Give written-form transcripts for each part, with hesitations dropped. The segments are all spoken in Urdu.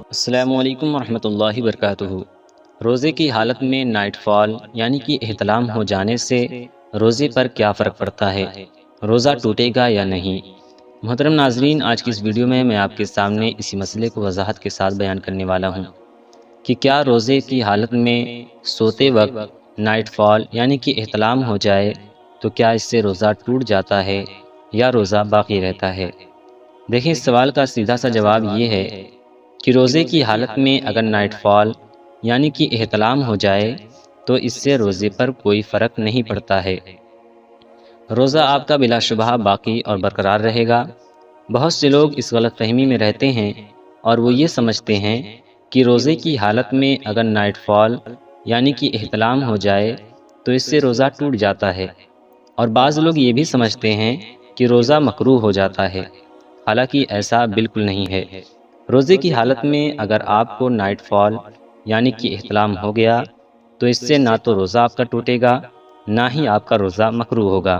السلام علیکم ورحمۃ اللہ وبرکاتہ۔ روزے کی حالت میں نائٹ فال یعنی کہ احتلام ہو جانے سے روزے پر کیا فرق پڑتا ہے؟ روزہ ٹوٹے گا یا نہیں؟ محترم ناظرین، آج کی اس ویڈیو میں آپ کے سامنے اسی مسئلے کو وضاحت کے ساتھ بیان کرنے والا ہوں کہ کیا روزے کی حالت میں سوتے وقت نائٹ فال یعنی کہ احتلام ہو جائے تو کیا اس سے روزہ ٹوٹ جاتا ہے یا روزہ باقی رہتا ہے؟ دیکھیں، اس سوال کا سیدھا سا جواب یہ ہے کہ روزے کی حالت میں اگر نائٹ فال یعنی کہ احتلام ہو جائے تو اس سے روزے پر کوئی فرق نہیں پڑتا ہے۔ روزہ آپ کا بلا شبہ باقی اور برقرار رہے گا۔ بہت سے لوگ اس غلط فہمی میں رہتے ہیں اور وہ یہ سمجھتے ہیں کہ روزے کی حالت میں اگر نائٹ فال یعنی کہ احتلام ہو جائے تو اس سے روزہ ٹوٹ جاتا ہے، اور بعض لوگ یہ بھی سمجھتے ہیں کہ روزہ مکروہ ہو جاتا ہے، حالانکہ ایسا بالکل نہیں ہے۔ روزے کی حالت میں اگر آپ کو نائٹ فال یعنی کہ احتلام ہو گیا تو اس سے نہ تو روزہ آپ کا ٹوٹے گا نہ ہی آپ کا روزہ مکروہ ہوگا۔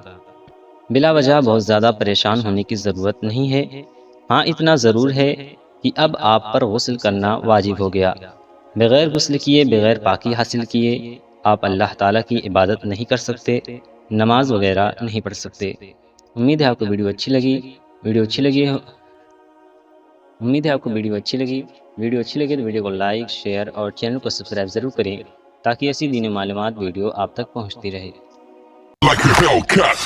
بلا وجہ بہت زیادہ پریشان ہونے کی ضرورت نہیں ہے۔ ہاں، اتنا ضرور ہے کہ اب آپ پر غسل کرنا واجب ہو گیا۔ بغیر غسل کیے، بغیر پاکی حاصل کیے آپ اللہ تعالیٰ کی عبادت نہیں کر سکتے، نماز وغیرہ نہیں پڑھ سکتے۔ امید ہے آپ کو ویڈیو اچھی لگی۔ امید ہے آپ کو ویڈیو اچھی لگی تو ویڈیو کو لائک، شیئر اور چینل کو سبسکرائب ضرور کریں تاکہ ایسی دینی معلومات ویڈیو آپ تک پہنچتی رہے۔ Like a Hellcat.